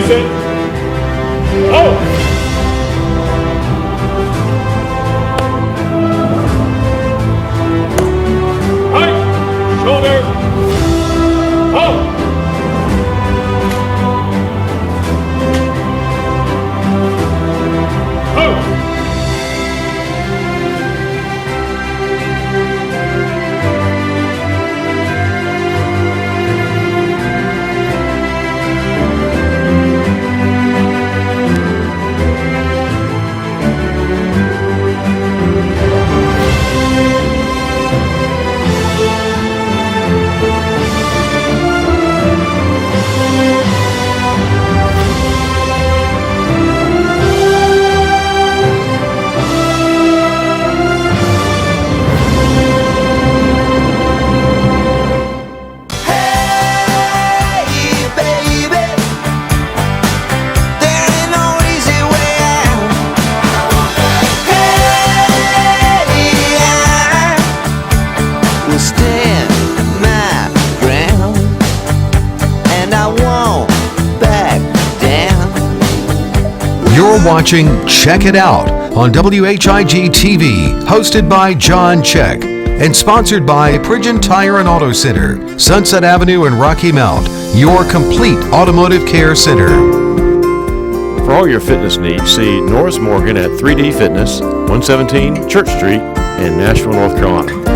it. Oh! Shoulder. Oh! Oh! You're watching Check It Out on WHIG TV, hosted by John Check and sponsored by Pridgeon Tire and Auto Center, Sunset Avenue in Rocky Mount, your complete automotive care center. For all your fitness needs, see Norris Morgan at 3D Fitness, 117 Church Street in Nashville, North Carolina.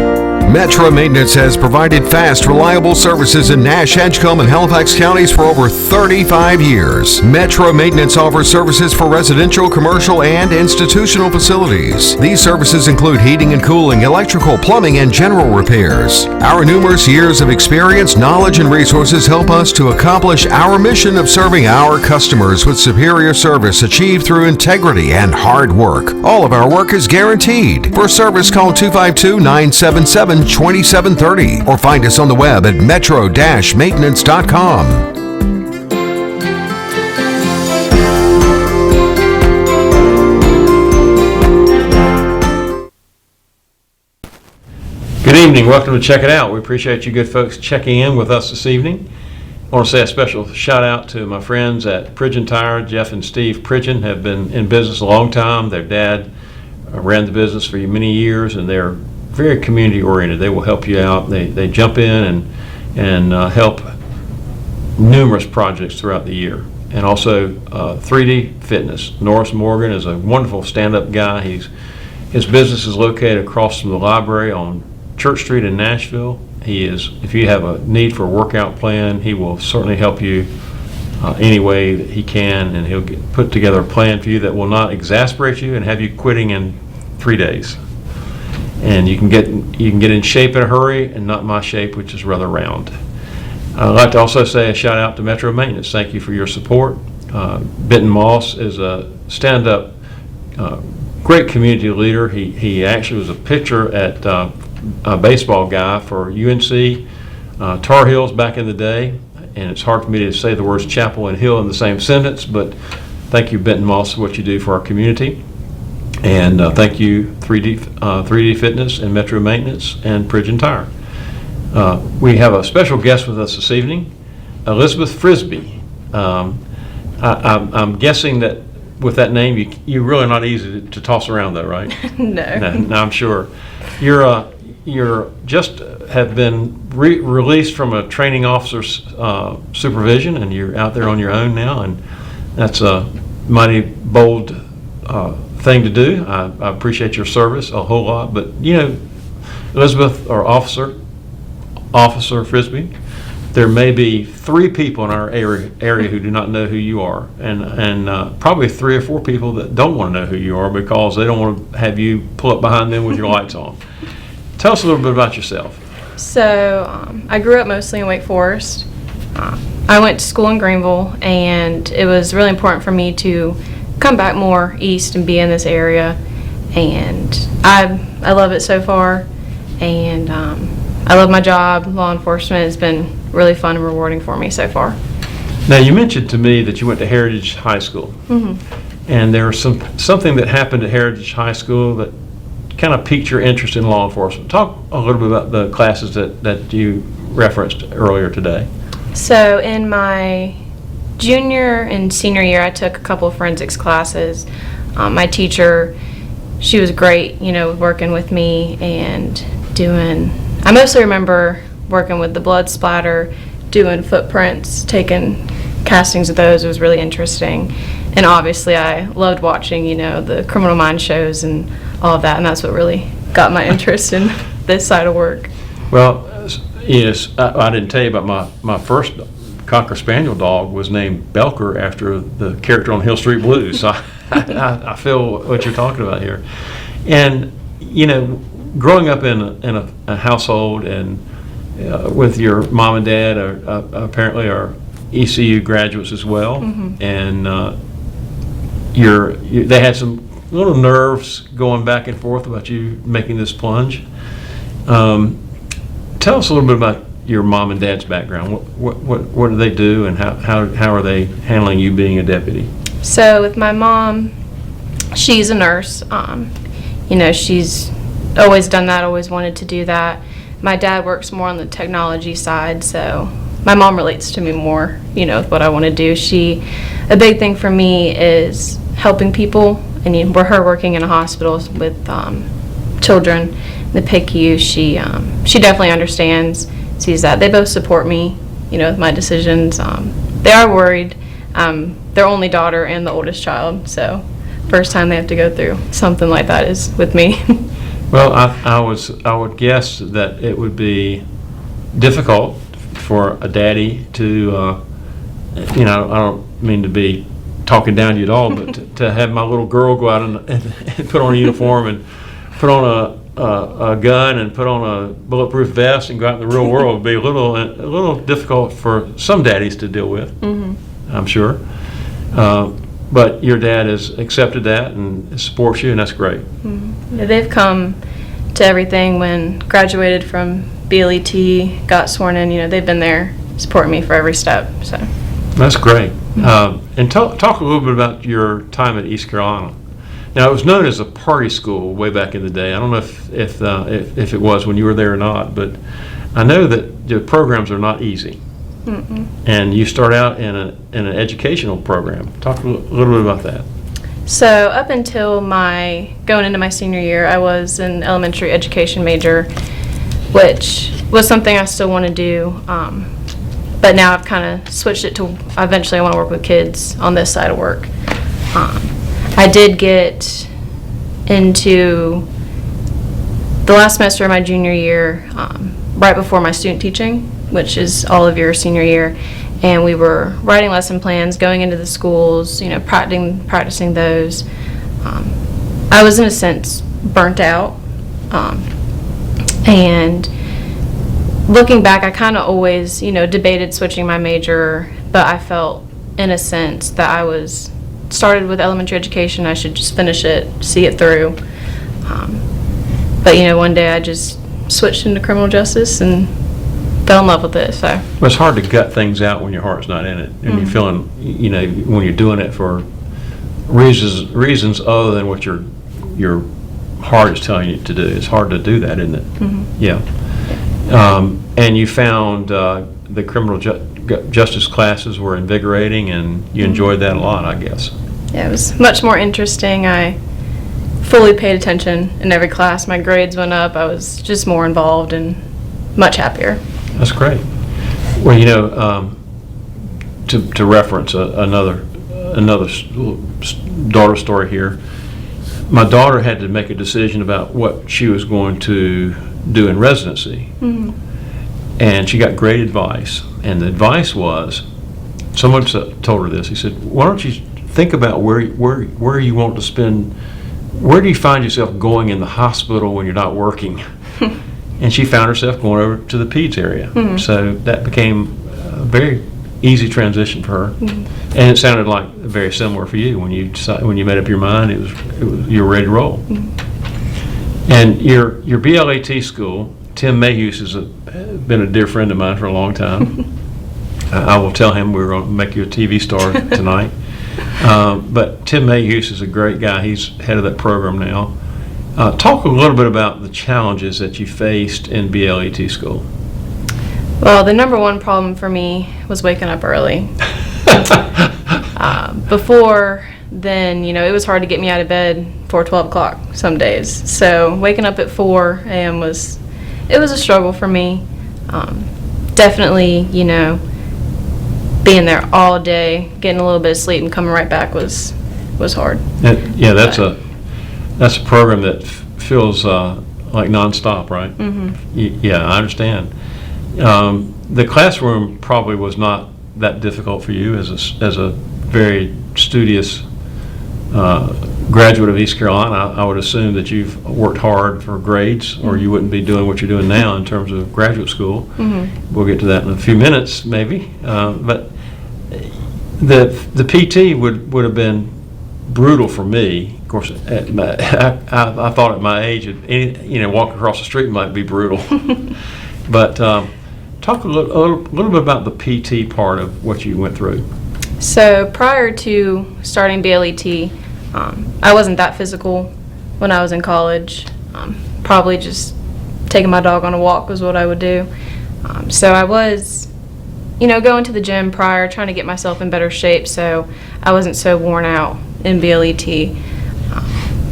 Metro Maintenance has provided fast, reliable services in Nash, Edgecombe, and Halifax counties for over 35 years. Metro Maintenance offers services for residential, commercial, and institutional facilities. These services include heating and cooling, electrical, plumbing, and general repairs. Our numerous years of experience, knowledge, and resources help us to accomplish our mission of serving our customers with superior service achieved through integrity and hard work. All of our work is guaranteed. For service, call 252-977-2730 or find us on the web at metro-maintenance.com. Good evening. Welcome to Check It Out. We appreciate you good folks checking in with us this evening. I want to say a special shout out to my friends at Pridgeon Tire. Jeff and Steve Pridgeon have been in business a long time. Their dad ran the business for many years, and they're very community oriented. They will help you out. They jump in and help numerous projects throughout the year. And also 3D Fitness. Norris Morgan is a wonderful stand-up guy. His business is located across from the library on Church Street in Nashville. If you have a need for a workout plan, he will certainly help you any way that he can, and he'll put together a plan for you that will not exasperate you and have you quitting in 3 days. And you can get in shape in a hurry, and not my shape, which is rather round. I'd like to also say a shout out to Metro Maintenance. Thank you for your support. Benton Moss is a stand-up, great community leader. He actually was a pitcher at a baseball guy for UNC Tar Heels back in the day, and it's hard for me to say the words Chapel and Hill in the same sentence, but thank you, Benton Moss, for what you do for our community. And thank you, 3D Fitness and Metro Maintenance and Pridgeon Tire. We have a special guest with us this evening, Elizabeth Frisbee. I'm guessing that with that name, you're really not easy to toss around, though, right? No, I'm sure. You're just have been released from a training officer's supervision, and you're out there on your own now, and that's a mighty bold thing to do. I appreciate your service a whole lot, but Elizabeth, or Officer Frisbee, there may be 3 people in our area who do not know who you are, and probably 3 or 4 people that don't want to know who you are because they don't want to have you pull up behind them with your lights on. Tell us a little bit about yourself. So I grew up mostly in Wake Forest. I went to school in Greenville, and it was really important for me to come back more east and be in this area, and I love it so far, and I love my job. Law enforcement has been really fun and rewarding for me so far. Now, you mentioned to me that you went to Heritage High School, and there was something that happened at Heritage High School that kind of piqued your interest in law enforcement. Talk a little bit about the classes that you referenced earlier today. So in my junior and senior year, I took a couple of forensics classes. My teacher, she was great, working with me and I mostly remember working with the blood splatter, doing footprints, taking castings of those. It was really interesting. And obviously I loved watching, the Criminal Minds shows and all of that, and that's what really got my interest in this side of work. Well, yes, I didn't tell you about my first Cocker Spaniel dog was named Belker after the character on Hill Street Blues. So I feel what you're talking about here. And, growing up in a household and with your mom and dad apparently are ECU graduates as well, and they had some little nerves going back and forth about you making this plunge. Tell us a little bit about your mom and dad's background. What do they do, and how are they handling you being a deputy? So with my mom, she's a nurse. She's always done that, always wanted to do that. My dad works more on the technology side, so my mom relates to me more, with what I want to do. A big thing for me is helping people, and we're her working in a hospital with children in the PICU. She definitely understands, sees that. They both support me, with my decisions. They are worried. Their only daughter and the oldest child, so first time they have to go through something like that is with me. Well, I would guess that it would be difficult for a daddy to, I don't mean to be talking down to you at all, but to have my little girl go out and put on a uniform and put on a gun and put on a bulletproof vest and go out in the real world would be a little difficult for some daddies to deal with, I'm sure. But your dad has accepted that and supports you, and that's great. Yeah, they've come to everything. When graduated from BLET, got sworn in, they've been there supporting me for every step. So that's great. And talk a little bit about your time at East Carolina. Now, it was known as a party school way back in the day. I don't know if it was when you were there or not, but I know that the programs are not easy. And you start out in an educational program. Talk a little bit about that. So up until going into my senior year, I was an elementary education major, which was something I still want to do. But now I've kind of switched it to eventually I want to work with kids on this side of work. I did get into the last semester of my junior year, right before my student teaching, which is all of your senior year, and we were writing lesson plans, going into the schools, practicing those. I was in a sense burnt out, and looking back, I kind of always, debated switching my major, but I felt in a sense that I was started with elementary education, I should just finish it, see it through. But one day I just switched into criminal justice and fell in love with it. So well, it's hard to gut things out when your heart's not in it, and you're feeling, when you're doing it for reasons other than what your heart is telling you to do. It's hard to do that, isn't it? Yeah. And you found the criminal justice classes were invigorating, and you enjoyed that a lot, I guess. Yeah, it was much more interesting. I fully paid attention in every class. My grades went up. I was just more involved and much happier. That's great. Well, to reference another daughter story here, my daughter had to make a decision about what she was going to do in residency, and she got great advice. And the advice was, someone told her this. He said, "Why don't you think about where you want to spend? Where do you find yourself going in the hospital when you're not working?" And she found herself going over to the peds area. So that became a very easy transition for her. And it sounded like very similar for you when you made up your mind. It was you were ready to roll. And your BLAT school, Tim Mayhews has been a dear friend of mine for a long time. I will tell him we're going to make you a TV star tonight. But Tim Mayhews is a great guy. He's head of that program now. Talk a little bit about the challenges that you faced in BLAT school. Well, the number one problem for me was waking up early. Before then, it was hard to get me out of bed before 12 o'clock some days. So waking up at 4 a.m. was a struggle for me. Definitely, being there all day, getting a little bit of sleep and coming right back was hard. Yeah, that's a program that feels like nonstop, right? Mm-hmm. Yeah, I understand. The classroom probably was not that difficult for you as a very studious graduate of East Carolina. I would assume that you've worked hard for grades, or you wouldn't be doing what you're doing now in terms of graduate school. Mm-hmm. We'll get to that in a few minutes, maybe. But the PT would have been brutal for me. Of course, I thought at my age, walking across the street might be brutal. But talk a little bit about the PT part of what you went through. So prior to starting BLET, I wasn't that physical when I was in college. Probably just taking my dog on a walk was what I would do. So I was, going to the gym prior, trying to get myself in better shape so I wasn't so worn out in BLET.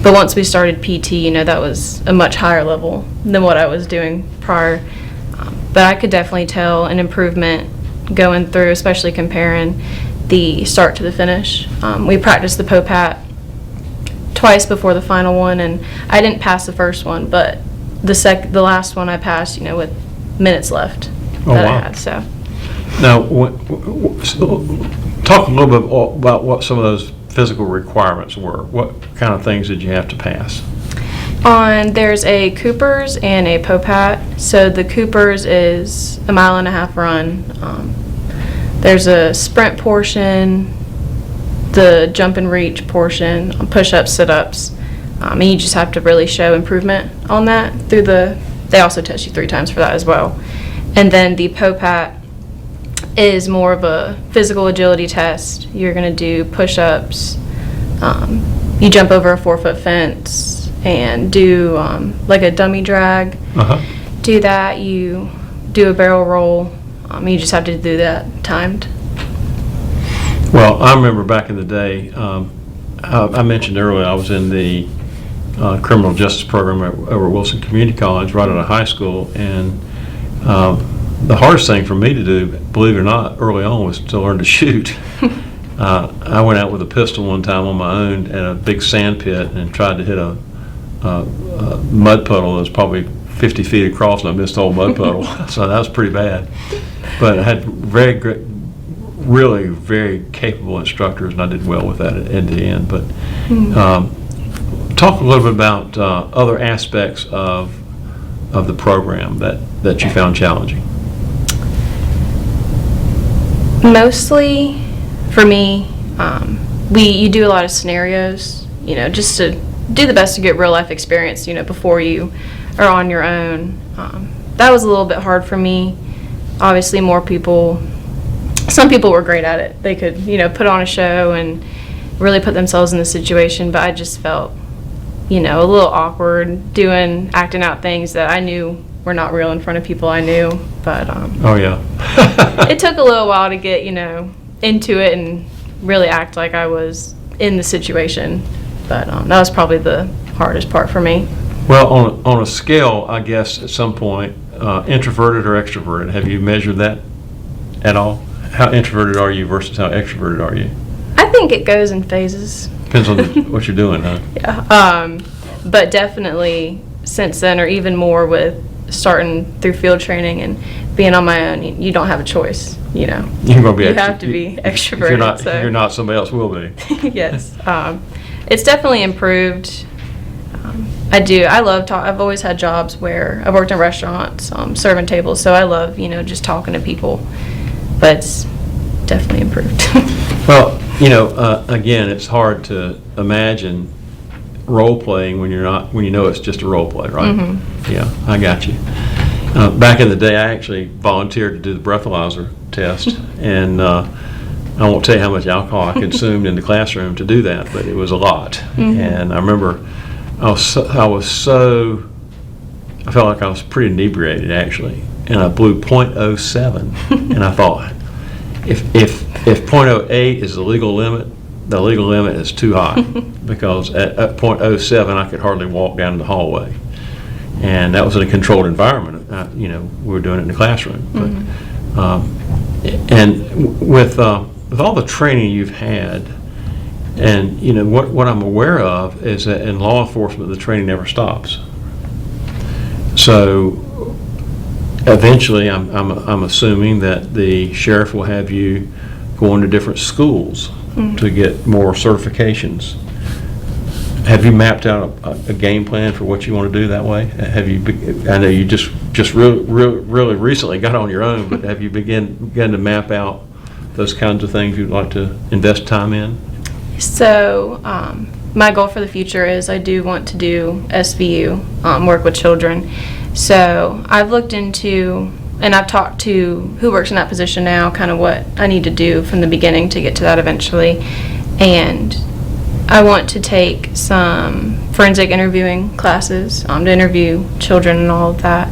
But once we started PT, that was a much higher level than what I was doing prior. But I could definitely tell an improvement going through, especially comparing the start to the finish. We practiced the POPAT twice before the final one, and I didn't pass the first one, but the last one I passed, with minutes left that I had. So now, talk a little bit about what some of those physical requirements were. What kind of things did you have to pass? There's a Cooper's and a POPAT. So the Cooper's is a 1.5 mile run. There's a sprint portion, the jump and reach portion, push-ups, sit-ups, and you just have to really show improvement on that they also test you 3 times for that as well. And then the POPAT is more of a physical agility test. You're going to do push-ups, you jump over a 4-foot fence and do like a dummy drag. Do that, you do a barrel roll. You just have to do that timed. Well, I remember back in the day, I mentioned earlier I was in the criminal justice program over at Wilson Community College right out of high school, and the hardest thing for me to do, believe it or not, early on was to learn to shoot. I went out with a pistol one time on my own at a big sand pit and tried to hit a mud puddle that was probably 50 feet across, and I missed the whole mud puddle. So that was pretty bad. But I had really very capable instructors, and I did well with that at the end. But talk a little bit about other aspects of the program that you found challenging. Mostly, for me, you do a lot of scenarios, just to do the best to get real life experience, before you are on your own. That was a little bit hard for me. Obviously, some people were great at it. They could, put on a show and really put themselves in the situation, but I just felt, a little awkward acting out things that I knew were not real in front of people I knew. But oh yeah. It took a little while to get, into it and really act like I was in the situation. But that was probably the hardest part for me. Well, on a scale, I guess at some point, introverted or extroverted, have you measured that at all? How introverted are you versus how extroverted are you? I think it goes in phases. Depends on what you're doing, huh? Yeah. But definitely since then, or even more with starting through field training and being on my own, you don't have a choice. You're going to be. You have to be extroverted. If you're not, somebody else will be. Yes. It's definitely improved. I love talk. I've always had jobs where I've worked in restaurants, serving tables, so I love, just talking to people. But it's definitely improved. Well, again, it's hard to imagine role playing when you know it's just a role play, right? Mm-hmm. Yeah, I got you. Back in the day, I actually volunteered to do the breathalyzer test, and I won't tell you how much alcohol I consumed in the classroom to do that, but it was a lot. Mm-hmm. And I remember I felt like I was pretty inebriated actually, and I blew .07, and I thought, if .08 is the legal limit is too high, because at .07 I could hardly walk down the hallway, and that was in a controlled environment. We were doing it in the classroom. But, and with all the training you've had, and what I'm aware of is that in law enforcement the training never stops. So eventually, I'm assuming that the sheriff will have you go into different schools to get more certifications. Have you mapped out a game plan for what you want to do that way? I know you just really recently got on your own, but have you begun to map out those kinds of things you'd like to invest time in? So my goal for the future is I do want to do SVU, work with children. So I've looked into, and I've talked to who works in that position now, kind of what I need to do from the beginning to get to that eventually. And I want to take some forensic interviewing classes to interview children and all of that.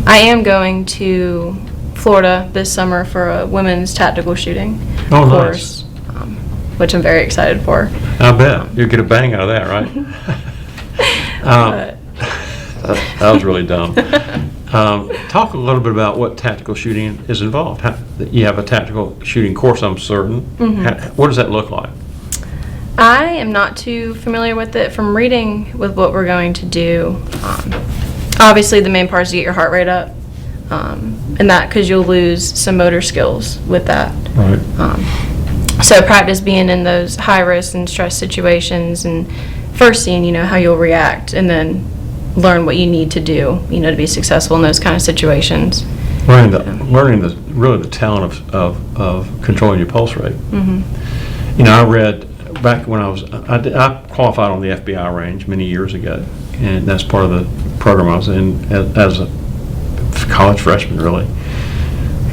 I am going to Florida this summer for a women's tactical shooting course, which I'm very excited for. I bet. You'll get a bang out of that, right? That was really dumb. Talk a little bit about what tactical shooting is involved. You have a tactical shooting course, I'm certain. What does that look like? I am not too familiar with it. From reading with what we're going to do, obviously the main part is to get your heart rate up, and that because you'll lose some motor skills with that. Right. So practice being in those high risk and stress situations, and first seeing how you'll react, and then learn what you need to do to be successful in those kind of situations. Learning the talent of controlling your pulse rate. I read back when I qualified on the FBI range many years ago, and that's part of the program I was in as a college freshman, really.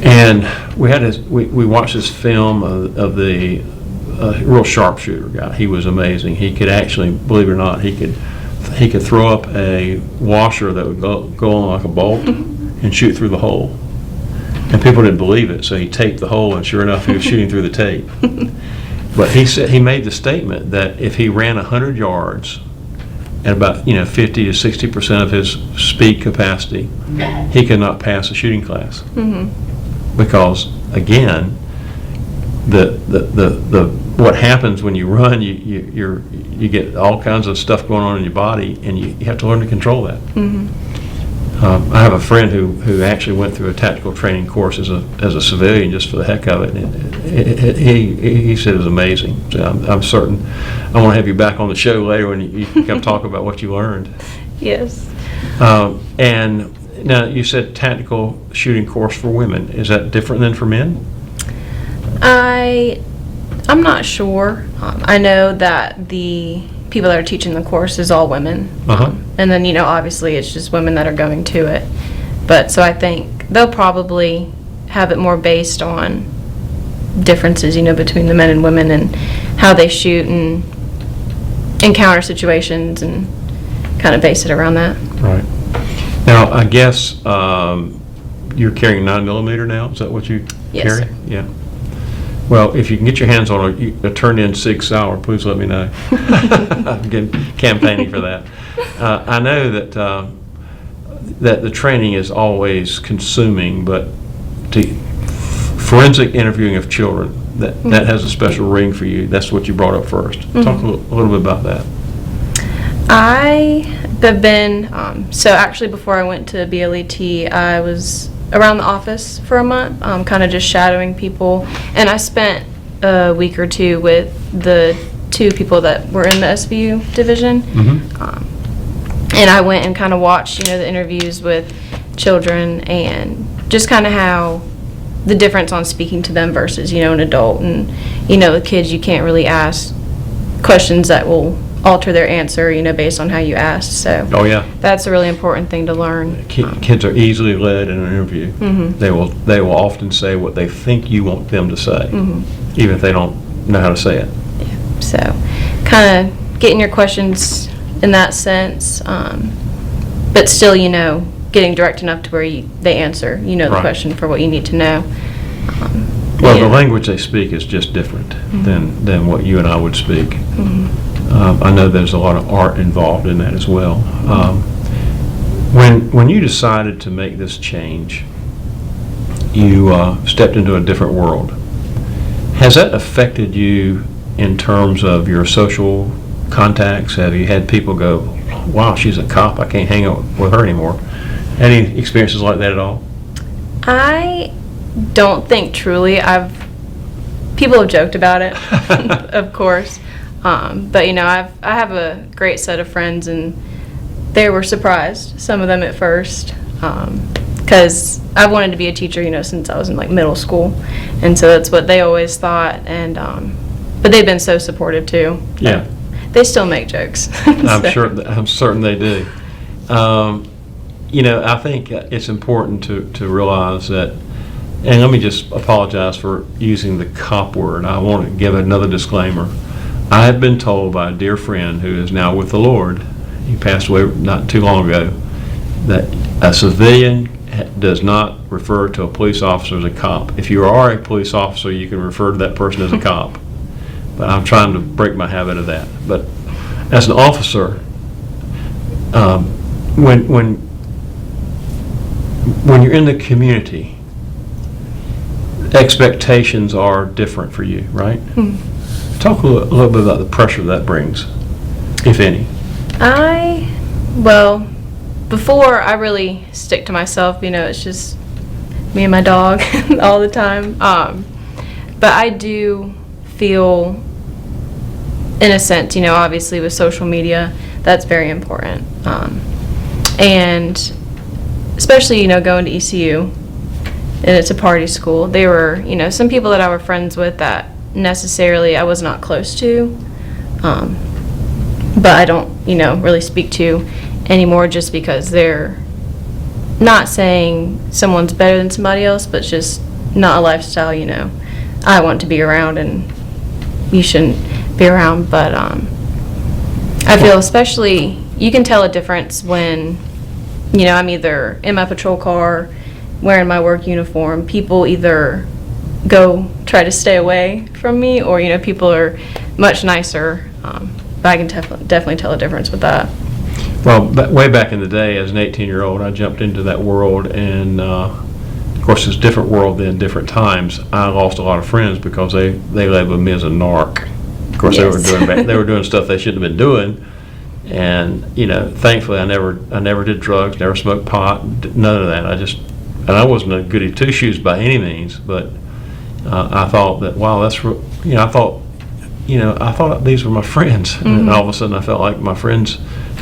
And we watched this film of the real sharpshooter guy. He was amazing. He could actually, believe it or not, he could throw up a washer that would go on like a bolt and shoot through the hole. And people didn't believe it, so he taped the hole, and sure enough, he was shooting through the tape. But he made the statement that if he ran 100 yards at about 50 to 60% of his speed capacity, he could not pass a shooting class. Because again, the what happens when you run, you get all kinds of stuff going on in your body, and you have to learn to control that. I have a friend who actually went through a tactical training course as a civilian just for the heck of it. And he said it was amazing. So I'm certain I want to have you back on the show later when you can come talk about what you learned. Yes. And now you said tactical shooting course for women. Is that different than for men? I'm not sure. I know that the people that are teaching the course is all women. And then, obviously it's just women that are going to it. But so I think they'll probably have it more based on differences, between the men and women and how they shoot and encounter situations, and kind of base it around that. Right. Now, I guess you're carrying 9mm now? Is that what you Yes, carry? sir. Yeah. Well, if you can get your hands on a turned-in Sig Sauer, please let me know. I'm campaigning for that. I know that the training is always consuming, but forensic interviewing of children, that has a special ring for you. That's what you brought up first. Talk a little bit about that. I have been, so actually before I went to BLET, I was around the office for a month, kind of just shadowing people, and I spent a week or two with the two people that were in the SVU division. And I went and kind of watched, the interviews with children, and just kind of how the difference on speaking to them versus, an adult. And, the kids, you can't really ask questions that will alter their answer, based on how you ask. So that's a really important thing to learn. Kids are easily led in an interview. They will often say what they think you want them to say, even if they don't know how to say it. Yeah. So kind of getting your questions in that sense, but still, getting direct enough to where they answer, the Right. question for what you need to know. Well, Yeah. the language they speak is just different than what you and I would speak. I know there's a lot of art involved in that as well. When you decided to make this change, you stepped into a different world. Has that affected you in terms of your social contacts? Have you had people go, wow, she's a cop, I can't hang out with her anymore? Any experiences like that at all? I don't think truly. People have joked about it, of course. But I have a great set of friends, and they were surprised, some of them at first, because I've wanted to be a teacher, since I was in like middle school, and so that's what they always thought. And but they've been so supportive too. Yeah. They still make jokes. I'm certain they do. I think it's important to realize that, and let me just apologize for using the cop word. I want to give another disclaimer. I have been told by a dear friend who is now with the Lord, he passed away not too long ago, that a civilian does not refer to a police officer as a cop. If you are a police officer, you can refer to that person as a cop. But I'm trying to break my habit of that. But as an officer, when you're in the community, expectations are different for you, right? Talk a little bit about the pressure that brings, if any. Well, before I really stick to myself, it's just me and my dog all the time. But I do feel, in a sense, obviously with social media, that's very important. And especially, going to ECU, and it's a party school. There were, some people that I were friends with that necessarily I was not close to, but I don't, really speak to anymore, just because they're not saying someone's better than somebody else, but it's just not a lifestyle, I want to be around and you shouldn't be around. But I feel especially, you can tell a difference when, I'm either in my patrol car wearing my work uniform. People either go try to stay away from me, or people are much nicer. But I can definitely tell a difference with that. Well, way back in the day, as an 18-year-old, I jumped into that world, and of course, it's a different world than different times. I lost a lot of friends because they labeled me as a narc. Of course, Yes. they were doing stuff they shouldn't have been doing, and thankfully, I never did drugs, never smoked pot, none of that. I wasn't a goody two shoes by any means, but I thought that, wow, I thought these were my friends, and all of a sudden I felt like my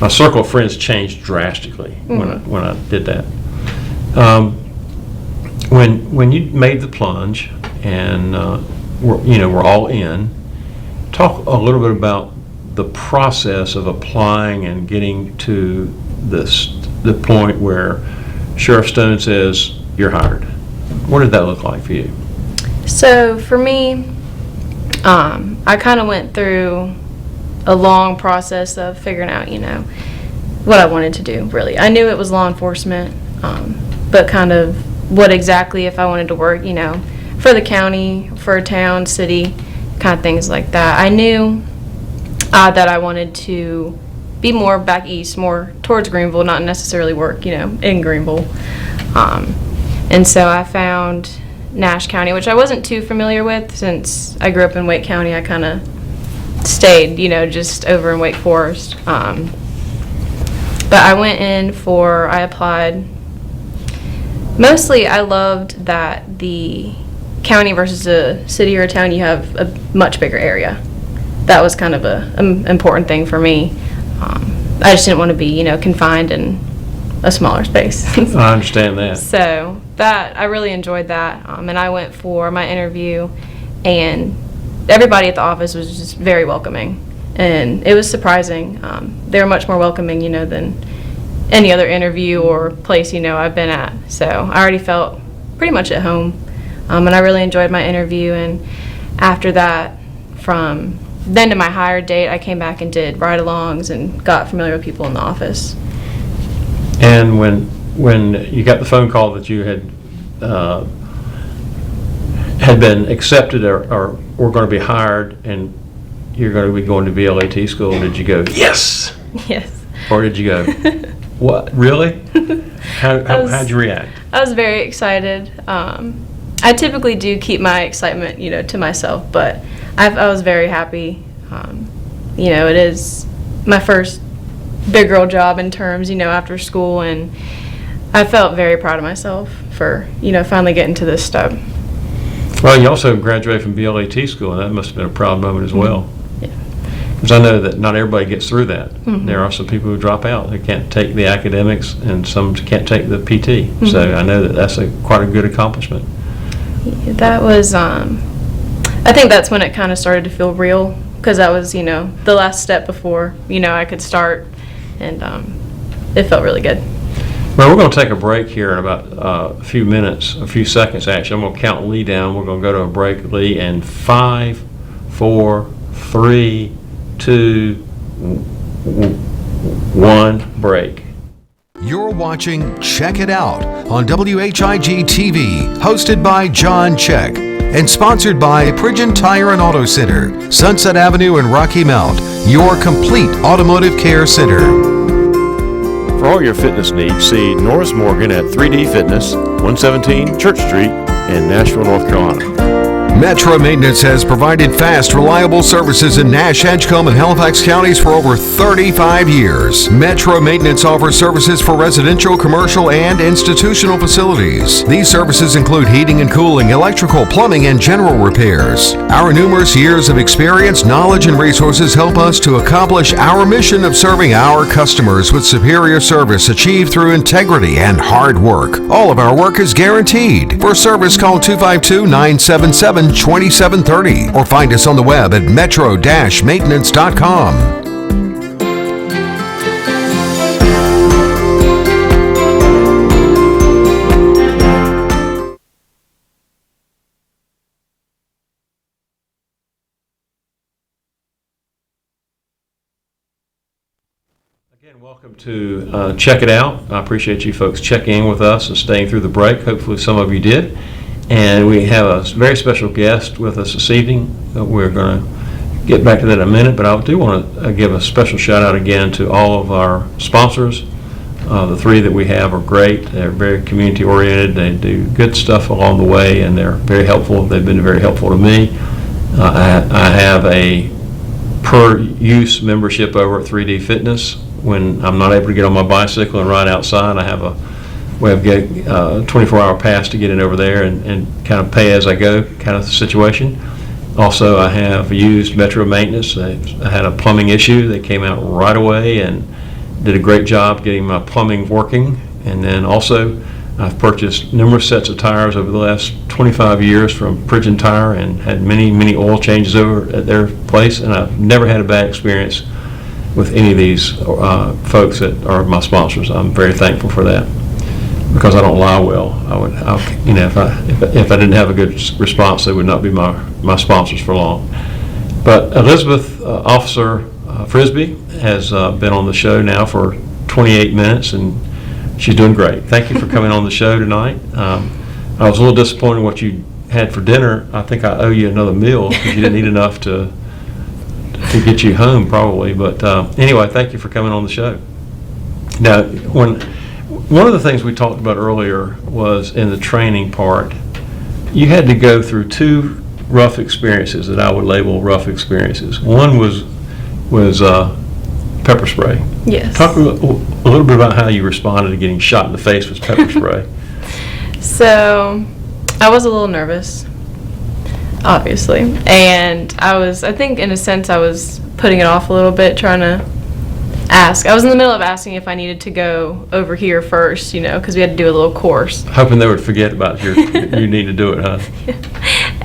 circle of friends changed drastically when I did that. When you made the plunge and we're all in, talk a little bit about the process of applying and getting to the point where Sheriff Stone says you're hired. What did that look like for you? So for me, I kind of went through a long process of figuring out, what I wanted to do, really. I knew it was law enforcement, but kind of what exactly, if I wanted to work, for the county, for a town, city, kind of things like that. I knew that I wanted to be more back east, more towards Greenville, not necessarily work, in Greenville. And so I found Nash County, which I wasn't too familiar with since I grew up in Wake County. I kind of stayed, just over in Wake Forest. But I went in I applied. Mostly I loved that the county versus a city or a town, you have a much bigger area. That was kind of an important thing for me. I just didn't want to be, confined in a smaller space. I understand that. So I really enjoyed that. And I went for my interview, and everybody at the office was just very welcoming. And it was surprising. They were much more welcoming, than any other interview or place, I've been at. So I already felt pretty much at home. And I really enjoyed my interview. And after that, from then to my hire date, I came back and did ride-alongs and got familiar with people in the office. And when you got the phone call that you had had been accepted or were going to be hired, and you're going to be going to VLAT school, did you go, yes? Yes. Or did you go, what, really? How'd you react? I was very excited. I typically do keep my excitement, to myself, but I was very happy. It is my first big girl job in terms, after school, and I felt very proud of myself for, finally getting to this step. Well, you also graduated from VLAT school, and that must have been a proud moment as well. Yeah. Because I know that not everybody gets through that. Mm-hmm. There are some people who drop out. They can't take the academics, and some can't take the PT. Mm-hmm. So I know that that's quite a good accomplishment. That was, I think that's when it kind of started to feel real, because that was, the last step before, I could start, and it felt really good. Well, we're going to take a break here in about a few seconds, actually. I'm going to count Lee down. We're going to go to a break, Lee, and 5, 4, 3, 2, 1, break. You're watching Check It Out on WHIG TV, hosted by John Check and sponsored by Pridgeon Tire and Auto Center, Sunset Avenue in Rocky Mount, your complete automotive care center. For all your fitness needs, see Norris Morgan at 3D Fitness, 117 Church Street in Nashville, North Carolina. Metro Maintenance has provided fast, reliable services in Nash, Edgecombe, and Halifax counties for over 35 years. Metro Maintenance offers services for residential, commercial, and institutional facilities. These services include heating and cooling, electrical, plumbing, and general repairs. Our numerous years of experience, knowledge, and resources help us to accomplish our mission of serving our customers with superior service achieved through integrity and hard work. All of our work is guaranteed. For service, call 252-977-2730 or find us on the web at metro-maintenance.com. Again, welcome to Check It Out. I appreciate you folks checking in with us and staying through the break. Hopefully some of you did. And we have a very special guest with us this evening. We're going to get back to that in a minute, but I do want to give a special shout out again to all of our sponsors. The three that we have are great. They're very community oriented. They do good stuff along the way, and they're very helpful. They've been very helpful to me. I have a per use membership over at 3D Fitness. When I'm not able to get on my bicycle and ride outside, I have a 24-hour pass to get in over there and kind of pay as I go kind of situation. Also, I have used Metro Maintenance. I had a plumbing issue. They came out right away and did a great job getting my plumbing working. And then also, I've purchased numerous sets of tires over the last 25 years from Pridgeon Tire and had many oil changes over at their place, and I've never had a bad experience with any of these folks that are my sponsors. I'm very thankful for that, because I don't lie well. If I didn't have a good response, they would not be my sponsors for long. But Elizabeth Officer Frisbee has been on the show now for 28 minutes, and she's doing great. Thank you for coming on the show tonight. I was a little disappointed in what you had for dinner. I think I owe you another meal because you didn't eat enough to get you home probably. But anyway, thank you for coming on the show. Now, one of the things we talked about earlier was in the training part, you had to go through two rough experiences that I would label rough experiences. One was pepper spray. Yes. Talk a little bit about how you responded to getting shot in the face with pepper spray. So, I was a little nervous, obviously, and I think in a sense I was putting it off a little bit, trying to ask. I was in the middle of asking if I needed to go over here first, because we had to do a little course. Hoping they would forget about you need to do it, huh?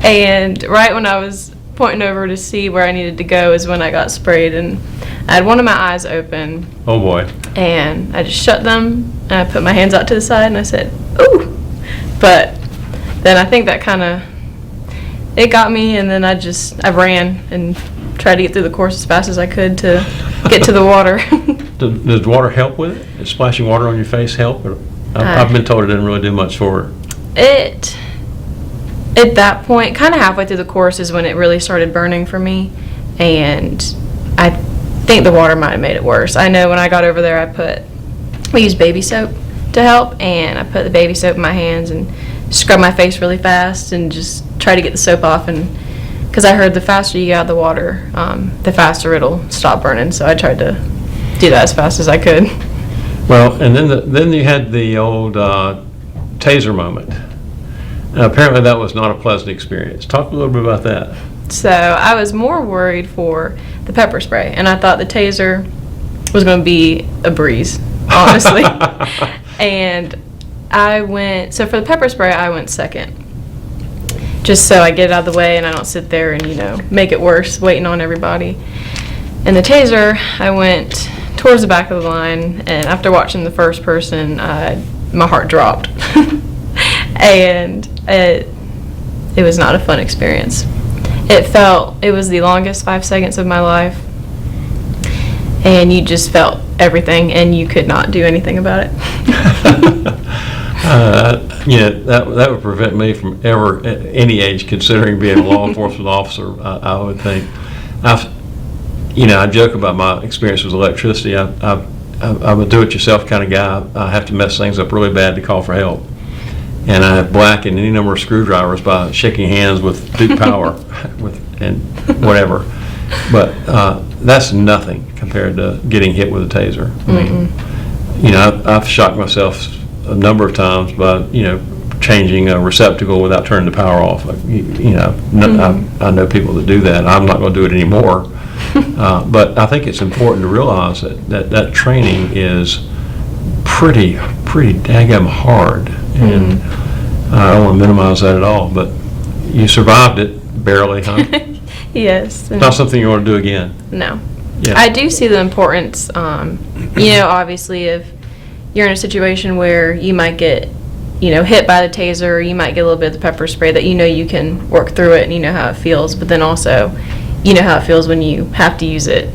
And right when I was pointing over to see where I needed to go is when I got sprayed, and I had one of my eyes open. Oh boy. And I just shut them, and I put my hands out to the side, and I said, ooh. But then I think that kind of, it got me, and then I ran and tried to get through the course as fast as I could to get to the water. Does water help with it? Does splashing water on your face help? I've been told it didn't really do much for it. at that point, kind of halfway through the course is when it really started burning for me, and I think the water might have made it worse. I know when I got over there, we used baby soap to help, and I put the baby soap in my hands and scrubbed my face really fast and just tried to get the soap off, and because I heard the faster you get out of the water, the faster it'll stop burning, so I tried to do that as fast as I could. Well, and then you had the old taser moment. Now, apparently that was not a pleasant experience. Talk a little bit about that. So I was more worried for the pepper spray, and I thought the taser was going to be a breeze, honestly. And so for the pepper spray, I went second, just so I get it out of the way and I don't sit there and, make it worse waiting on everybody. And the taser, I went towards the back of the line, and after watching the first person, my heart dropped. And it was not a fun experience. It was the longest 5 seconds of my life, and you just felt everything, and you could not do anything about it. That would prevent me from ever, at any age, considering being a law enforcement officer. I would think. I joke about my experience with electricity. I'm a do-it-yourself kind of guy. I have to mess things up really bad to call for help. And I blackened any number of screwdrivers by shaking hands with Duke Power and whatever. But that's nothing compared to getting hit with a taser. I mean, I've shocked myself a number of times by, changing a receptacle without turning the power off. I know people that do that. I'm not going to do it anymore. But I think it's important to realize that training is pretty daggum hard. And I don't want to minimize that at all, but you survived it barely, huh? Yes. Not something you want to do again. No. Yeah. I do see the importance, obviously if you're in a situation where you might get, hit by the taser, or you might get a little bit of the pepper spray, that you can work through it and you know how it feels, but then also you know how it feels when you have to use it,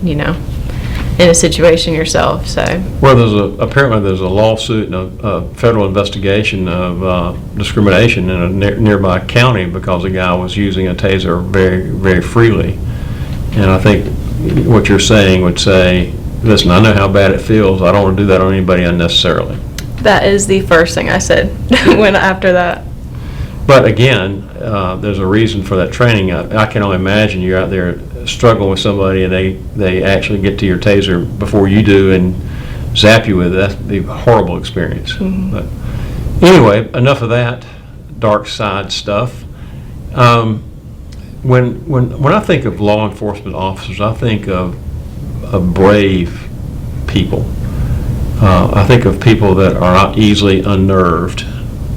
in a situation yourself. So Well, apparently there's a lawsuit and a federal investigation of discrimination in a nearby county because a guy was using a taser very, very freely. And I think what you're saying would say, listen, I know how bad it feels. I don't want to do that on anybody unnecessarily. that is the first thing I said after that. But again, there's a reason for that training. I can only imagine you're out there struggling with somebody and they actually get to your taser before you do and zap you with it. That'd be a horrible experience. Mm-hmm. But anyway, enough of that dark side stuff. When I think of law enforcement officers, I think of brave people. I think of people that are not easily unnerved.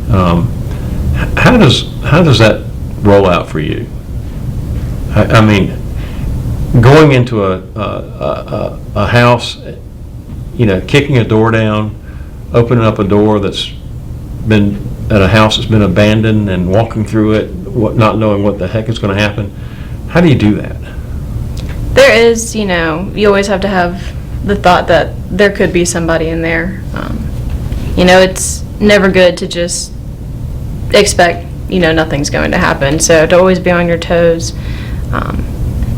How does that roll out for you? I mean, going into a house, kicking a door down, opening up a door that's been at a house that's been abandoned, and walking through it, not knowing what the heck is going to happen. How do you do that? There is, you always have to have the thought that there could be somebody in there. It's never good to just expect, nothing's going to happen. So to always be on your toes.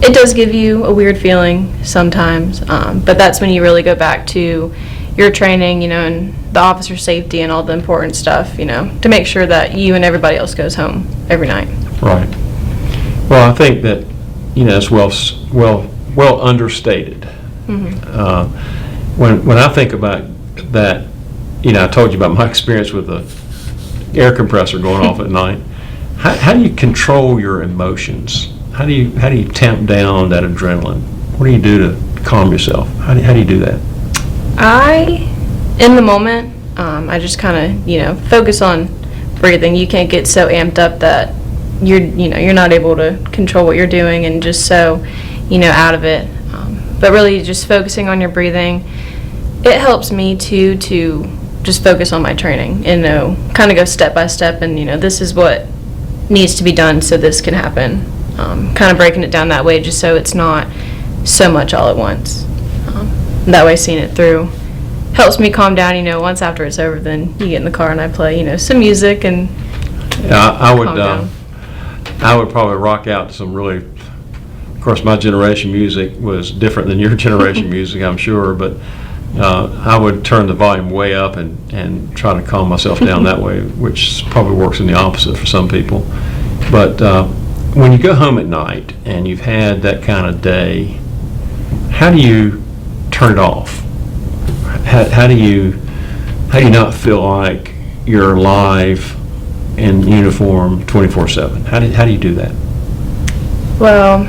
It does give you a weird feeling sometimes, but that's when you really go back to your training, and the officer safety and all the important stuff, to make sure that you and everybody else goes home every night. Right. Well, I think that, it's well understated. Mm-hmm. When I think about that, I told you about my experience with the air compressor going off at night. How do you control your emotions? How do you tamp down that adrenaline? What do you do to calm yourself? How do you do that? In the moment, I just kind of, focus on breathing. You can't get so amped up that you're not able to control what you're doing and just so, out of it. But really just focusing on your breathing, it helps me to just focus on my training and, kind of go step by step and, this is what needs to be done so this can happen. Kind of breaking it down that way just so it's not so much all at once. That way seeing it through helps me calm down. Once after it's over, then you get in the car and I play, some music and I would calm down. I would probably rock out to some really, of course, my generation music was different than your generation music, I'm sure, but I would turn the volume way up and try to calm myself down that way, which probably works in the opposite for some people. But when you go home at night and you've had that kind of day, how do you turn it off? How do you not feel like you're live in uniform 24/7? How do you do that? Well,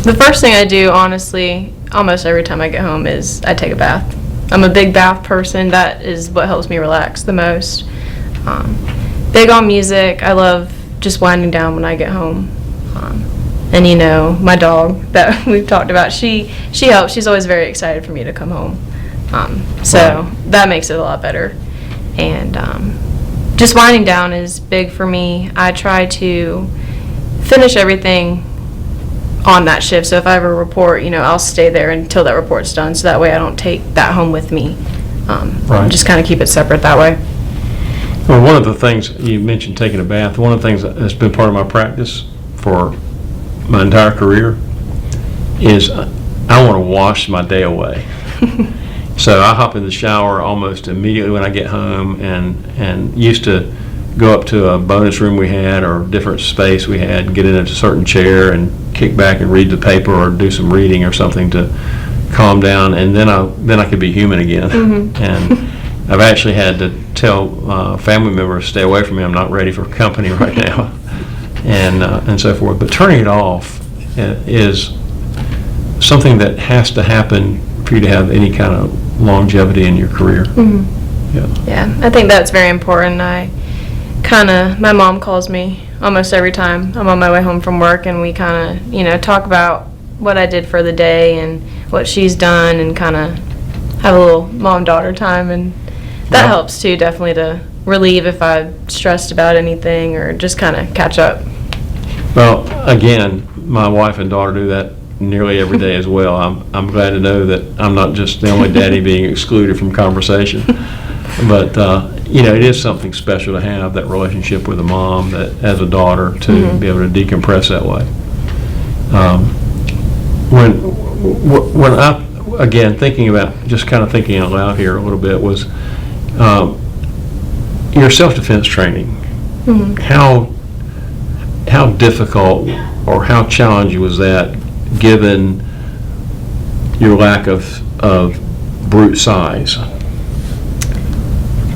the first thing I do, honestly, almost every time I get home is I take a bath. I'm a big bath person. That is what helps me relax the most. Big on music. I love just winding down when I get home. And you know, my dog that we've talked about, she helps. She's always very excited for me to come home. So that makes it a lot better. And just winding down is big for me. I try to finish everything on that shift. So if I have a report, you know, I'll stay there until that report's done. So that way I don't take that home with me. Just kind of keep it separate that way. Well, one of the things you mentioned, taking a bath, one of the things that's been part of my practice for my entire career is I want to wash my day away. So I hop in the shower almost immediately when I get home, and used to go up to a bonus room we had or different space we had and get in a certain chair and kick back and read the paper or do some reading or something to calm down, and then I could be human again. And I've actually had to tell family members, stay away from me, I'm not ready for company right now, and so forth. But turning it off is something that has to happen for you to have any kind of longevity in your career. Yeah, I think that's very important. My mom calls me almost every time I'm on my way home from work, and we kind of, you know, talk about what I did for the day and what she's done, and kind of have a little mom-daughter time, and that helps too, definitely, to relieve if I'm stressed about anything or just kind of catch up. Well, again, my wife and daughter do that nearly every day as well. I'm glad to know that I'm not just the only daddy being excluded from conversation. But you know, it is something special to have that relationship with a mom that, as a daughter, to be able to decompress that way. When I, again, thinking out loud here a little bit, was your self-defense training. How difficult or how challenging was that, given your lack of brute size?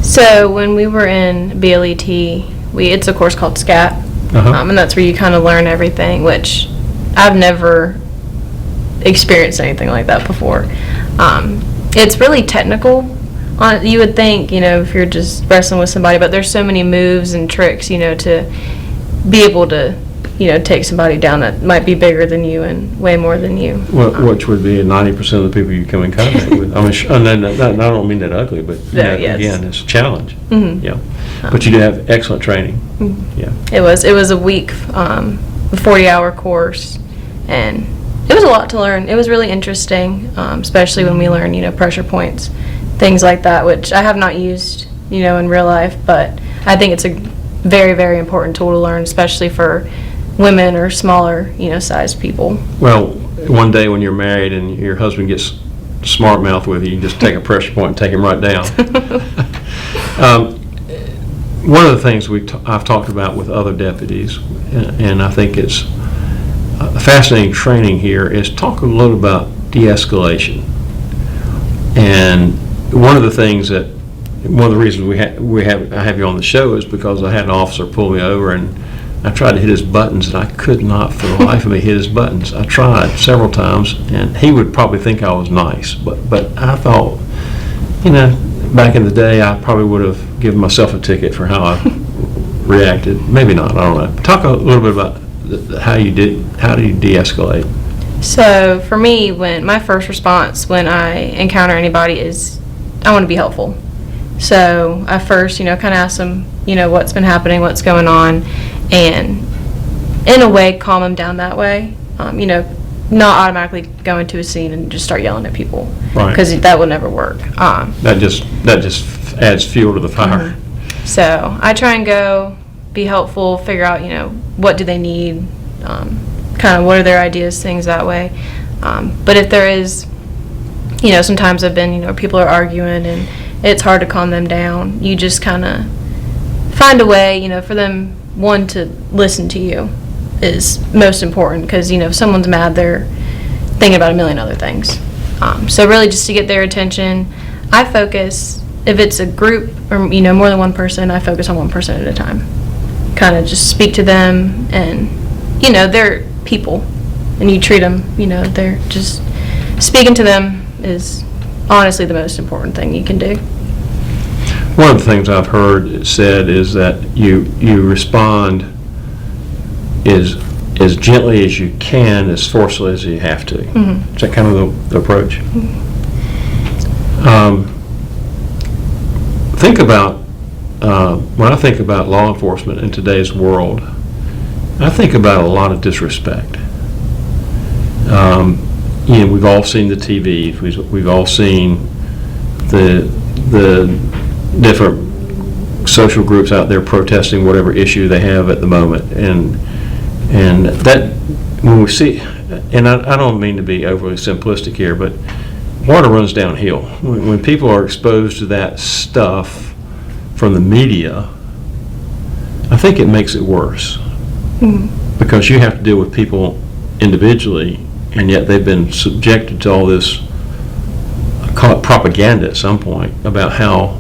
So when we were in BLET, it's a course called SCAT, and that's where you kind of learn everything, which I've never experienced anything like that before. It's really technical. You would think, you know, if you're just wrestling with somebody, but there's so many moves and tricks, you know, to be able to, you know, take somebody down that might be bigger than you and weigh more than you. Which would be 90% of the people you come in contact with. I mean, I don't mean that ugly, but you know, yes. Again, it's a challenge. Yeah, but you do have excellent training. Yeah, it was a week, a 40-hour course, and it was a lot to learn. It was really interesting, especially when we learn, you know, pressure points, things like that, which I have not used, you know, in real life, but I think it's a very, very important tool to learn, especially for women or smaller, you know, sized people. Well, one day when you're married and your husband gets smart mouth with you, you just take a pressure point and take him right down. One of the things I've talked about with other deputies, and I think it's a fascinating training here, is talk a little about de-escalation. And one of the reasons I have you on the show is because I had an officer pull me over, and I tried to hit his buttons, and I could not for the life of me hit his buttons. I tried several times, and he would probably think I was nice, but I thought, you know, back in the day, I probably would have given myself a ticket for how I reacted. Maybe not, I don't know. Talk a little bit about how do you de-escalate? So for me, my first response when I encounter anybody is, I want to be helpful. So I first, you know, kind of ask them, you know, what's been happening, what's going on, and in a way calm them down that way. You know, not automatically go into a scene and just start yelling at people, Right. Because that will never work. That just adds fuel to the fire. So I try and go be helpful, figure out, what do they need, kind of what are their ideas, things that way. But if there is, sometimes I've been, people are arguing and it's hard to calm them down. You just kind of find a way, for them, one, to listen to you is most important, because, if someone's mad, they're thinking about a million other things. So really just to get their attention, I focus, if it's a group or, more than one person, I focus on one person at a time. Kind of just speak to them, and, they're people, and you treat them, they're just, speaking to them is honestly the most important thing you can do. One of the things I've heard said is that you respond as gently as you can, as forcefully as you have to. Mm-hmm. Is that kind of the approach? Think about, when I think about law enforcement in today's world, I think about a lot of disrespect. We've all seen the TV, we've all seen the different social groups out there protesting whatever issue they have at the moment, and that, when we see, and I don't mean to be overly simplistic here, but water runs downhill. When people are exposed to that stuff from the media, I think it makes it worse. Mm-hmm. Because you have to deal with people individually, and yet they've been subjected to all this, I call it propaganda at some point, about how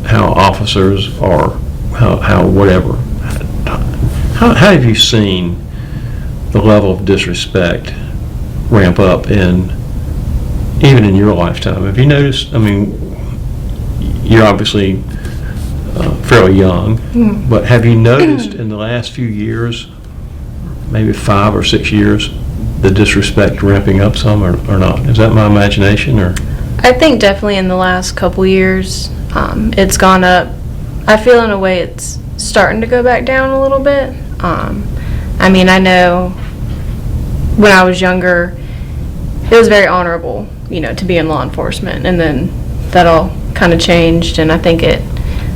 officers are, how whatever. How have you seen the level of disrespect ramp up even in your lifetime? Have you noticed? I mean, you're obviously fairly young, but have you noticed in the last few years, maybe 5 or 6 years, the disrespect ramping up some or not? Is that my imagination, or? I think definitely in the last couple years, it's gone up. I feel in a way it's starting to go back down a little bit. I know when I was younger, it was very honorable, to be in law enforcement, and then that all kind of changed, and I think I'm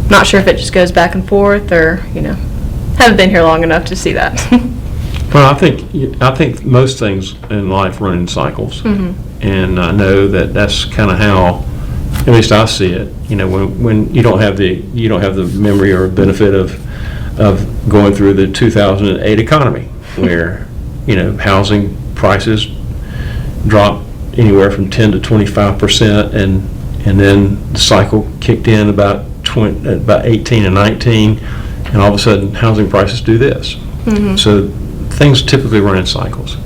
not sure if it just goes back and forth, or, haven't been here long enough to see that. Well, I think most things in life run in cycles, and I know that's kind of how, at least I see it. When you don't have the memory or benefit of going through the 2008 economy, where housing prices dropped anywhere from 10 to 25%, and then the cycle kicked in about 18 and 19, and all of a sudden housing prices do this. Mm-hmm. So things typically run in cycles.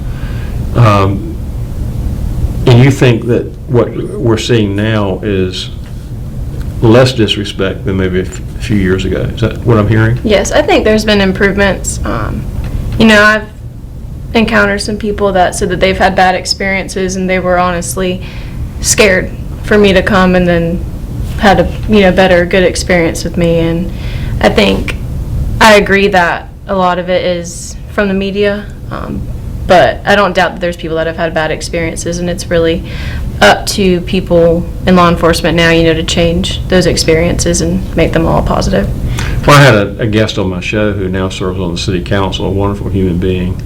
And you think that what we're seeing now is less disrespect than maybe a few years ago? Is that what I'm hearing? Yes, I think there's been improvements. I've encountered some people that said that they've had bad experiences, and they were honestly scared for me to come, and then had a good experience with me. And I think I agree that a lot of it is from the media, but I don't doubt that there's people that have had bad experiences, and it's really up to people in law enforcement now, to change those experiences and make them all positive. Well, I had a guest on my show who now serves on the city council, a wonderful human being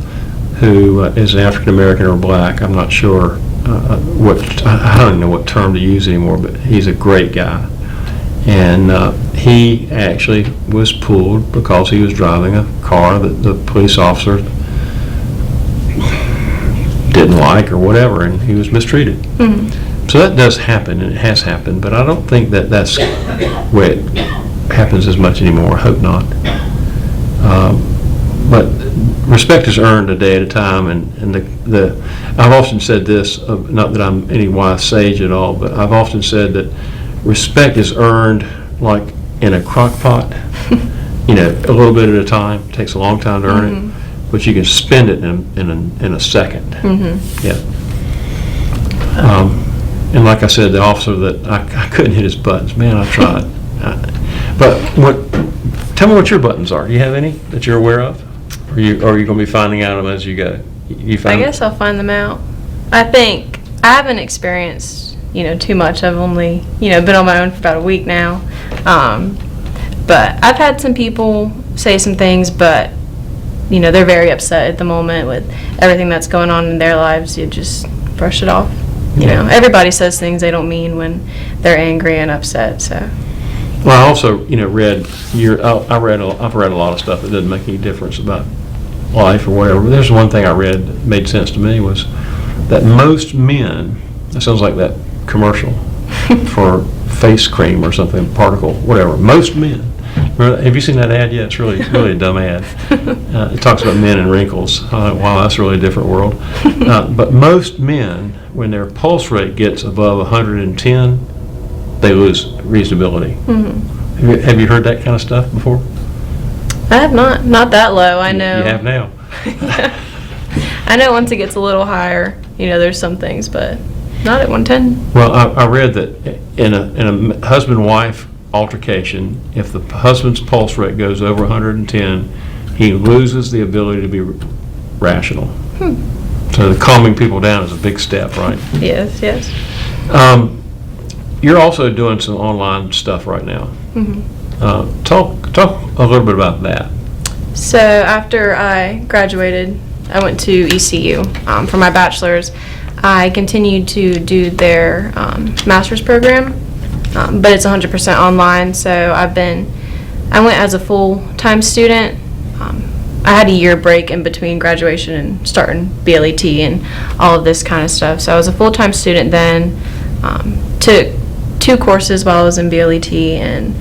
who is African American or black. I'm not sure I don't even know what term to use anymore, but he's a great guy. And he actually was pulled because he was driving a car that the police officer didn't like or whatever, and he was mistreated. Mm-hmm. So that does happen, and it has happened, but I don't think that's where it happens as much anymore. I hope not. But respect is earned a day at a time, and I've often said this, not that I'm any wise sage at all, but I've often said that respect is earned like in a crock pot, a little bit at a time. It takes a long time to earn it, but you can spend it in a second. Mm-hmm. Yeah. And like I said, the officer that I couldn't hit his buttons. Man, I tried. But tell me what your buttons are. Do you have any that you're aware of? Or are you going to be finding out them as you go? I guess I'll find them out. I think I haven't experienced, too much. I've only, been on my own for about a week now. But I've had some people say some things, but they're very upset at the moment with everything that's going on in their lives. You just brush it off. Everybody says things they don't mean when they're angry and upset. So. Well, I also, I've read a lot of stuff that doesn't make any difference about life or whatever. But there's one thing I read that made sense to me was that most men, that sounds like that commercial for face cream or something, particle, whatever. Most men, have you seen that ad yet? It's really a dumb ad. It talks about men and wrinkles. Wow, that's really a different world. But most men, when their pulse rate gets above 110, they lose reasonability. Mm-hmm. Have you heard that kind of stuff before? I have not that low. I know. You have now. I know once it gets a little higher, there's some things, but not at 110. Well, I read that in a husband-wife altercation, if the husband's pulse rate goes over 110, he loses the ability to be rational. So calming people down is a big step, right? Yes. You're also doing some online stuff right now. Mm-hmm. Talk a little bit about that. So after I graduated, I went to ECU for my bachelor's. I continued to do their master's program, but it's 100% online. So I went as a full-time student. I had a year break in between graduation and starting BLET and all of this kind of stuff. So I was a full-time student then. Took 2 courses while I was in BLET and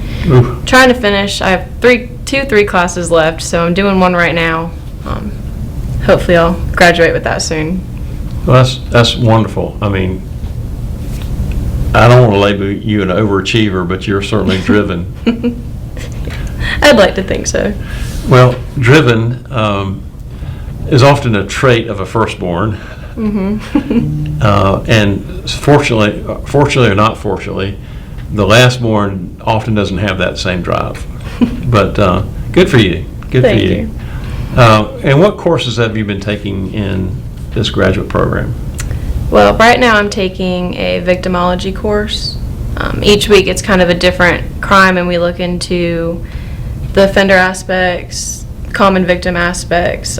trying to finish. I have 3 classes left, so I'm doing one right now. Hopefully I'll graduate with that soon. Well, that's wonderful. I mean, I don't want to label you an overachiever, but you're certainly driven. I'd like to think so. Well, driven is often a trait of a firstborn. Mm-hmm. And fortunately or not fortunately, the lastborn often doesn't have that same drive. But good for you. Good Thank for you. And what courses have you been taking in this graduate program? Well, right now I'm taking a victimology course. Each week it's kind of a different crime, and we look into the offender aspects, common victim aspects,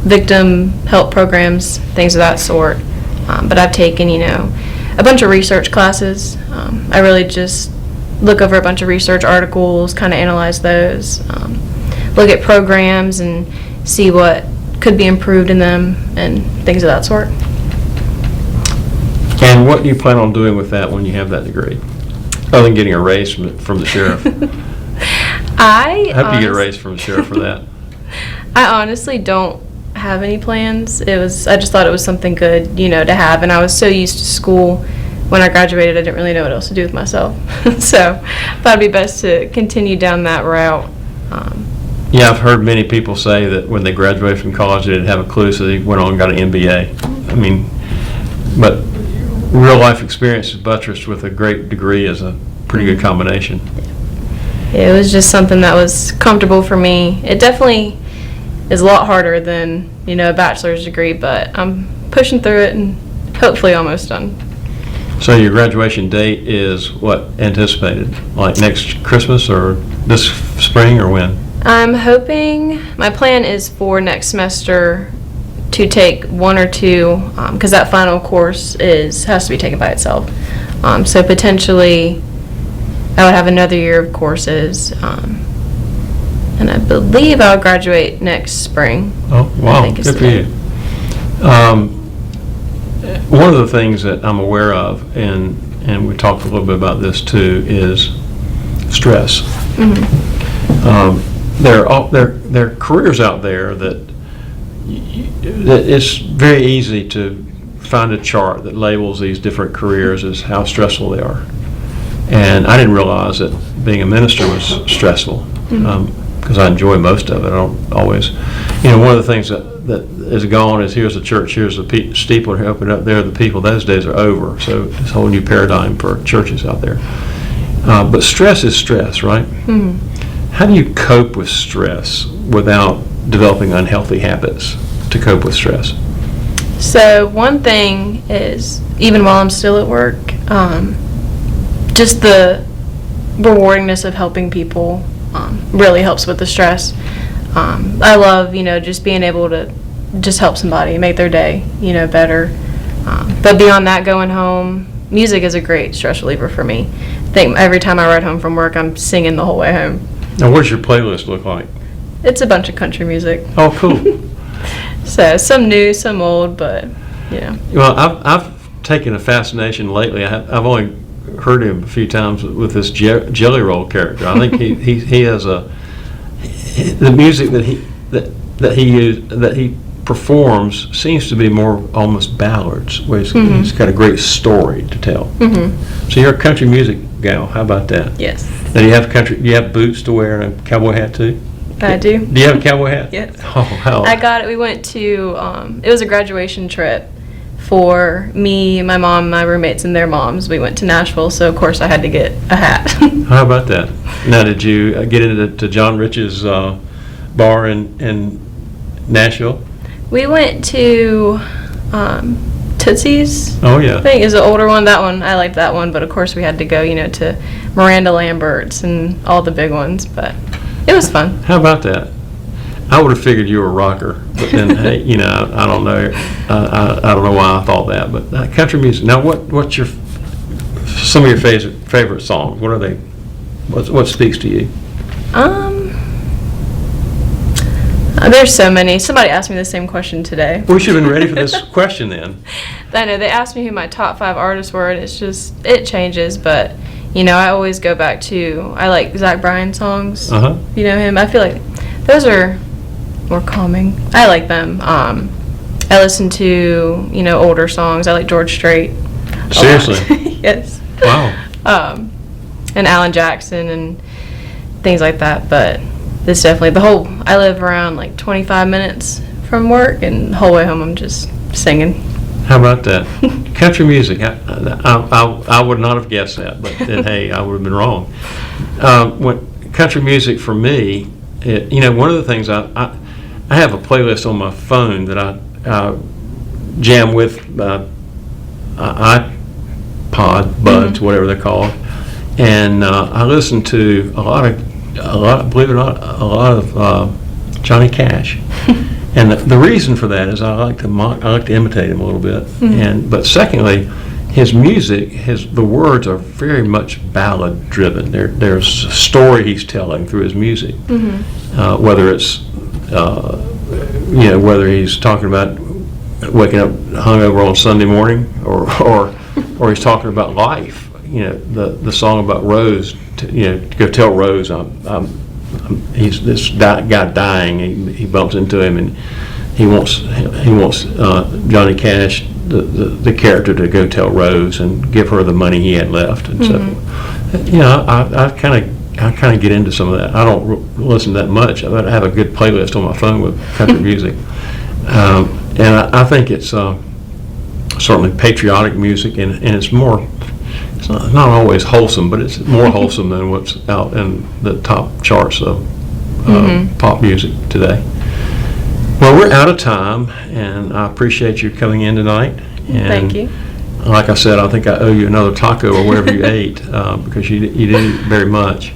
victim help programs, things of that sort. But I've taken, a bunch of research classes. I really just look over a bunch of research articles, kind of analyze those, look at programs and see what could be improved in them and things of that sort. And what do you plan on doing with that when you have that degree? Other than getting a raise from the sheriff. I hope you get a raise from the sheriff for that. I honestly don't have any plans. I just thought it was something good, to have, and I was so used to school. When I graduated, I didn't really know what else to do with myself. So I thought it'd be best to continue down that route. Yeah, I've heard many people say that when they graduated from college, they didn't have a clue, so they went on and got an MBA. I mean, but real life experience is buttressed with a great degree is a pretty good combination. It was just something that was comfortable for me. It definitely is a lot harder than, a bachelor's degree, but I'm pushing through it and hopefully almost done. So your graduation date is what anticipated? Like next Christmas or this spring or when? I'm hoping, my plan is for next semester to take 1 or 2, because that final course has to be taken by itself. So potentially I would have another year of courses, and I believe I'll graduate next spring. Oh, wow, good for you. One of the things that I'm aware of, and we talked a little bit about this too, is stress. Mm-hmm. There are careers out there that it's very easy to find a chart that labels these different careers as how stressful they are. And I didn't realize that being a minister was stressful, because I enjoy most of it. I don't always, one of the things that is gone is here's the church, here's the steeple, here open up there, the people. Those days are over. So it's a whole new paradigm for churches out there. But stress is stress, right? Mm-hmm. How do you cope with stress without developing unhealthy habits to cope with stress? So one thing is, even while I'm still at work, just the rewardingness of helping people really helps with the stress. I love, just being able to just help somebody, make their day, better. But beyond that, going home, music is a great stress reliever for me. I think every time I ride home from work, I'm singing the whole way home. Now, what does your playlist look like? It's a bunch of country music. Oh, cool. So some new, some old, but Well, I've taken a fascination lately. I've only heard him a few times with this Jelly Roll character. I think he has the music that he performs seems to be more almost ballads, where he's got a great story to tell. Mm-hmm. So you're a country music gal. How about that? Yes. Now, do you have boots to wear and a cowboy hat too? I do. Do you have a cowboy hat? Yes. Oh, how? I got it. We went to, it was a graduation trip for me, my mom, my roommates, and their moms. We went to Nashville, so of course I had to get a hat. How about that? Now, did you get into John Rich's bar in Nashville? We went to Tootsie's. Oh, yeah. I think is the older one. That one, I liked that one, but of course we had to go, to Miranda Lambert's and all the big ones, but it was fun. How about that? I would have figured you were a rocker, but then, hey, I don't know. I don't know why I thought that, but country music. Now, what's some of your favorite songs? What are they? What speaks to you? There's so many. Somebody asked me the same question today. We should have been ready for this question then. I know, they asked me who my top 5 artists were, and it changes, but, I always go back to, I like Zach Bryan songs. Uh-huh. You know him? I feel like those are more calming. I like them. I listen to, older songs. I like George Strait. Seriously? Yes. Wow. And Alan Jackson and things like that, but this definitely, I live around like 25 minutes from work, and the whole way home I'm just singing. How about that? Country music. I would not have guessed that, but then, hey, I would have been wrong. When country music for me, one of the things I have a playlist on my phone that I jam with iPod buds, whatever they're called, and I listen to a lot of, believe it or not, a lot of Johnny Cash. And the reason for that is I like to imitate him a little bit, but secondly, his music, the words are very much ballad driven. There's a story he's telling through his music, whether it's whether he's talking about waking up hungover on Sunday morning, or he's talking about life. The song about Rose. To go tell Rose he's this guy dying. He bumps into him, and he wants Johnny Cash, the character, to go tell Rose and give her the money he had left. And so, I kind of get into some of that. I don't listen that much. I have a good playlist on my phone with country music, and I think it's certainly patriotic music, and it's more. It's not always wholesome, but it's more wholesome than what's out in the top charts of pop music today. Well, we're out of time, and I appreciate you coming in tonight. And thank you. Like I said, I think I owe you another taco or whatever you ate, because you didn't eat very much.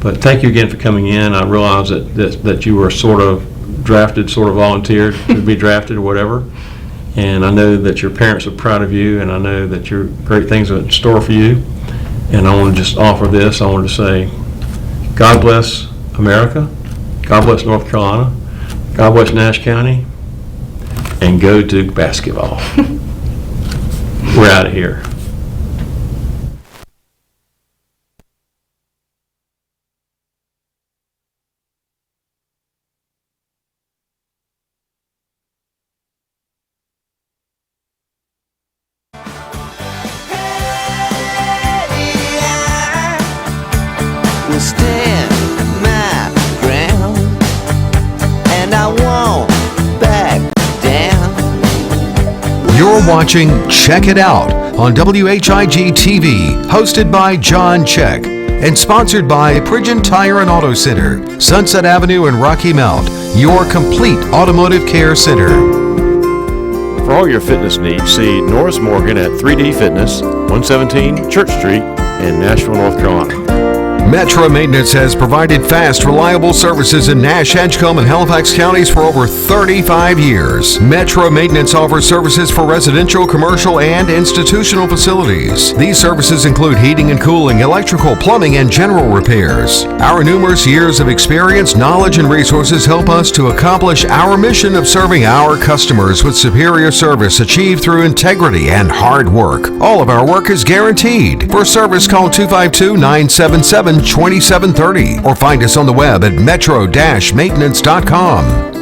But thank you again for coming in. I realize that you were sort of drafted, sort of volunteered to be drafted or whatever. And I know that your parents are proud of you, and I know that your great things are in store for you. And I want to just offer this. I want to say, God bless America, God bless North Carolina, God bless Nash County, and go Duke basketball. We're out of here. You're watching Check It Out on WHIG TV, hosted by John Check, and sponsored by Pridgeon Tire and Auto Center, Sunset Avenue and Rocky Mount, your complete automotive care center. For all your fitness needs, see Norris Morgan at 3D Fitness, 117 Church Street in Nashville, North Carolina. Metro Maintenance has provided fast, reliable services in Nash, Edgecombe, and Halifax counties for over 35 years. Metro Maintenance offers services for residential, commercial, and institutional facilities. These services include heating and cooling, electrical, plumbing, and general repairs. Our numerous years of experience, knowledge, and resources help us to accomplish our mission of serving our customers with superior service achieved through integrity and hard work. All of our work is guaranteed. For service, call 252-977-2730 or find us on the web at metro-maintenance.com.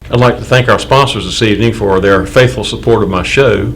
I'd like to thank our sponsors this evening for their faithful support of my show.